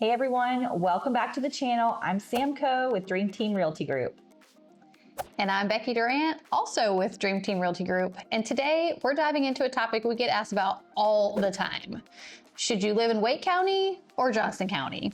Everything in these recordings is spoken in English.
Hey everyone, welcome back to the channel. I'm Sam Coe with Dream Team Realty Group. And I'm Becky Durrant, also with Dream Team Realty Group. And today we're diving into a topic we get asked about all the time. Should you live in Wake County or Johnston County?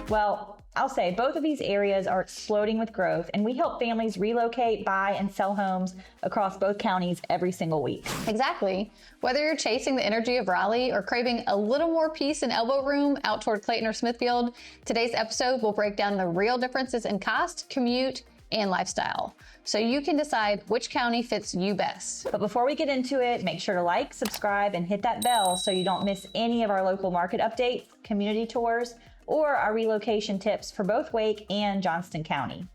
Well, I'll say both of these areas are exploding with growth, and we help families relocate, buy, and sell homes across both counties every single week. Exactly. Whether you're chasing the energy of Raleigh or craving a little more peace and elbow room out toward Clayton or Smithfield, today's episode will break down the real differences in cost, commute, and lifestyle, so you can decide which county fits you best. But before we get into it, make sure to like, subscribe, and hit that bell so you don't miss any of our local market updates, community tours, or our relocation tips for both Wake and Johnston County.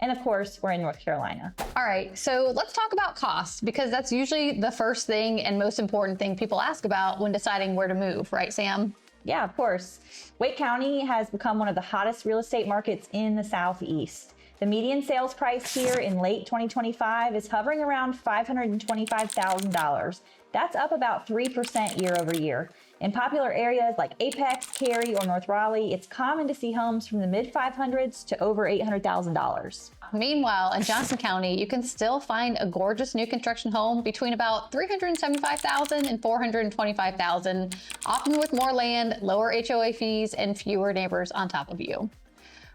And of course, we're in North Carolina. All right, so let's talk about cost, because that's usually the first thing and most important thing people ask about when deciding where to move, right, Sam? Yeah, of course. Wake County has become one of the hottest real estate markets in the Southeast. The median sales price here in late 2025 is hovering around $525,000. That's up about 3% year over year. In popular areas like Apex, Cary, or North Raleigh, it's common to see homes from the mid 500s to over $800,000. Meanwhile, in Johnston County, you can still find a gorgeous new construction home between about $375,000 and $425,000, often with more land, lower HOA fees, and fewer neighbors on top of you.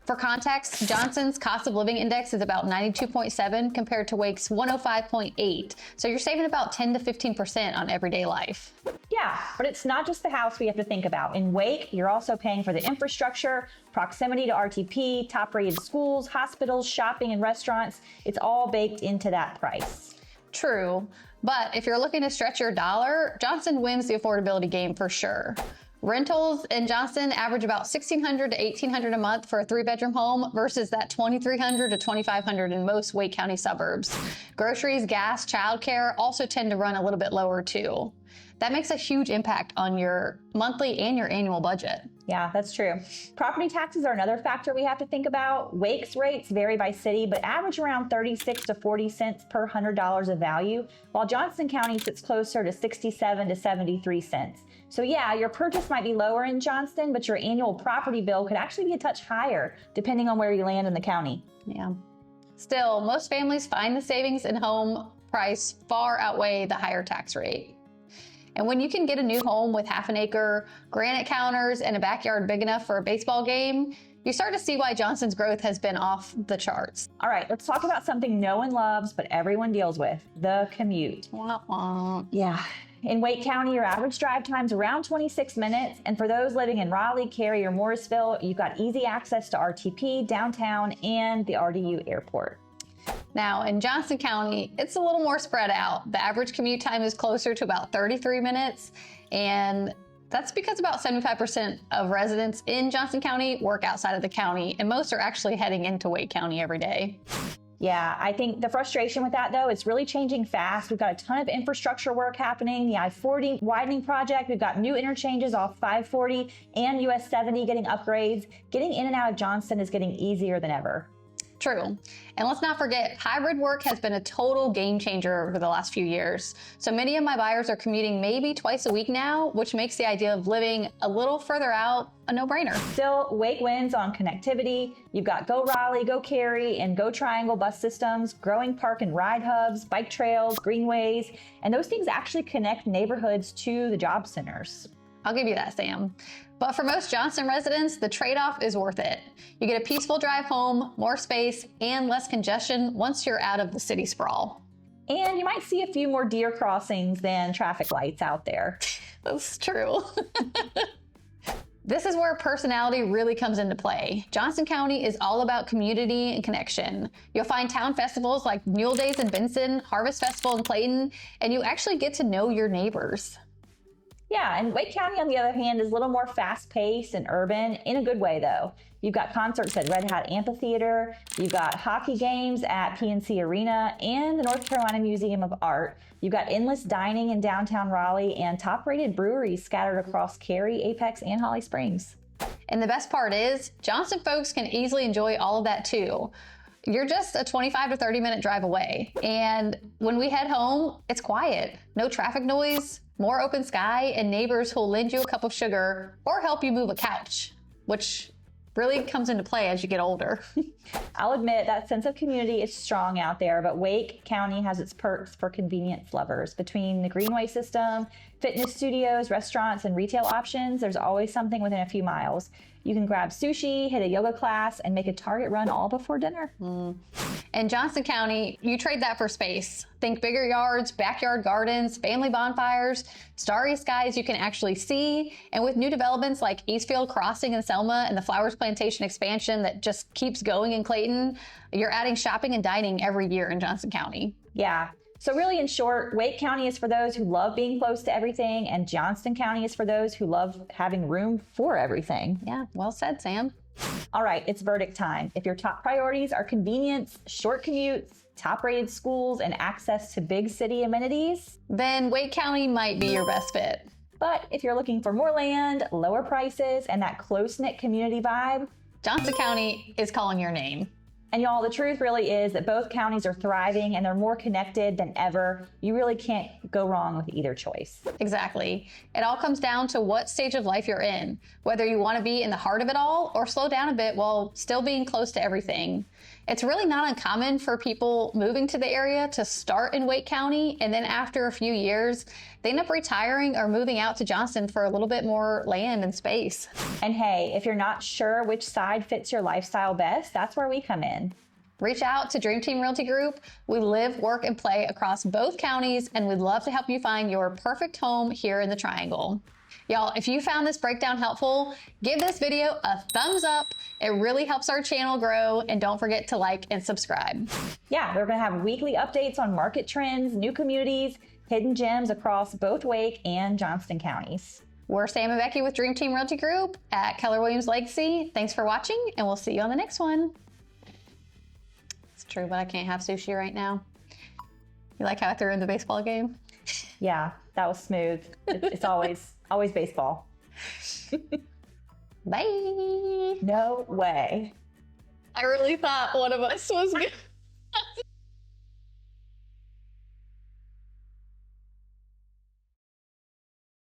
For context, Johnston's cost of living index is about 92.7 compared to Wake's 105.8. So you're saving about 10 to 15% on everyday life. Yeah, but it's not just the house we have to think about. In Wake, you're also paying for the infrastructure, proximity to RTP, top-rated schools, hospitals, shopping, and restaurants. It's all baked into that price. True, but if you're looking to stretch your dollar, Johnston wins the affordability game for sure. Rentals in Johnston average about $1,600 to $1,800 a month for a 3-bedroom home versus that $2,300 to $2,500 in most Wake County suburbs. Groceries, gas, childcare also tend to run a little bit lower too. That makes a huge impact on your monthly and your annual budget. Yeah, that's true. Property taxes are another factor we have to think about. Wake's rates vary by city, but average around 36 to 40 cents per $100 of value, while Johnston County sits closer to 67 to 73 cents. So yeah, your purchase might be lower in Johnston, but your annual property bill could actually be a touch higher, depending on where you land in the county. Yeah. Still, most families find the savings in home price far outweigh the higher tax rate. And when you can get a new home with half an acre, granite counters, and a backyard big enough for a baseball game, you start to see why Johnston's growth has been off the charts. All right, let's talk about something no one loves, but everyone deals with, the commute. Wah, wah. Yeah. In Wake County, your average drive time's around 26 minutes. And for those living in Raleigh, Cary, or Morrisville, you've got easy access to RTP, downtown, and the RDU airport. Now, in Johnston County, it's a little more spread out. The average commute time is closer to about 33 minutes, and that's because about 75% of residents in Johnston County work outside of the county, and most are actually heading into Wake County every day. Yeah, I think the frustration with that, though, it's really changing fast. We've got a ton of infrastructure work happening. The I-40 widening project, we've got new interchanges off 540 and US 70 getting upgrades. Getting in and out of Johnston is getting easier than ever. True. And let's not forget, hybrid work has been a total game changer over the last few years. So many of my buyers are commuting maybe twice a week now, which makes the idea of living a little further out a no-brainer. Still, Wake wins on connectivity. You've got Go Raleigh, Go Cary, and Go Triangle bus systems, growing park and ride hubs, bike trails, greenways, and those things actually connect neighborhoods to the job centers. I'll give you that, Sam. But for most Johnston residents, the trade-off is worth it. You get a peaceful drive home, more space, and less congestion once you're out of the city sprawl. And you might see a few more deer crossings than traffic lights out there. That's true. This is where personality really comes into play. Johnston County is all about community and connection. You'll find town festivals like Mule Days in Benson, Harvest Festival in Clayton, and you actually get to know your neighbors. Yeah, and Wake County, on the other hand, is a little more fast-paced and urban, in a good way, though. You've got concerts at Red Hat Amphitheater, you've got hockey games at PNC Arena, and the North Carolina Museum of Art. You've got endless dining in downtown Raleigh, and top-rated breweries scattered across Cary, Apex, and Holly Springs. And the best part is, Johnston folks can easily enjoy all of that too. You're just a 25 to 30 minute drive away. And when we head home, it's quiet. No traffic noise, more open sky, and neighbors who'll lend you a cup of sugar or help you move a couch, which really comes into play as you get older. I'll admit that sense of community is strong out there, but Wake County has its perks for convenience lovers. Between the greenway system, fitness studios, restaurants, and retail options, there's always something within a few miles. You can grab sushi, hit a yoga class, and make a Target run all before dinner. In Johnston County, you trade that for space. Think bigger yards, backyard gardens, family bonfires, starry skies you can actually see. And with new developments like Eastfield Crossing in Selma and the Flowers Plantation expansion that just keeps going in Clayton, you're adding shopping and dining every year in Johnston County. Yeah. So really, in short, Wake County is for those who love being close to everything, and Johnston County is for those who love having room for everything. Yeah, well said, Sam. All right, it's verdict time. If your top priorities are convenience, short commutes, top-rated schools, and access to big city amenities, then Wake County might be your best fit. But if you're looking for more land, lower prices, and that close-knit community vibe, Johnston County is calling your name. And y'all, the truth really is that both counties are thriving and they're more connected than ever. You really can't go wrong with either choice. Exactly. It all comes down to what stage of life you're in, whether you want to be in the heart of it all or slow down a bit while still being close to everything. It's really not uncommon for people moving to the area to start in Wake County, and then after a few years, they end up retiring or moving out to Johnston for a little bit more land and space. And hey, if you're not sure which side fits your lifestyle best, that's where we come in. Reach out to Dream Team Realty Group. We live, work, and play across both counties, and we'd love to help you find your perfect home here in the Triangle. Y'all, if you found this breakdown helpful, give this video a thumbs up. It really helps our channel grow, and don't forget to like and subscribe. Yeah, we're gonna have weekly updates on market trends, new communities, hidden gems across both Wake and Johnston counties. We're Sam and Becky with Dream Team Realty Group at Keller Williams Legacy. Thanks for watching, and we'll see you on the next one. It's true, but I can't have sushi right now. You like how I threw in the baseball game? Yeah, that was smooth. It's always baseball. Bye. No way. I really thought one of us was good.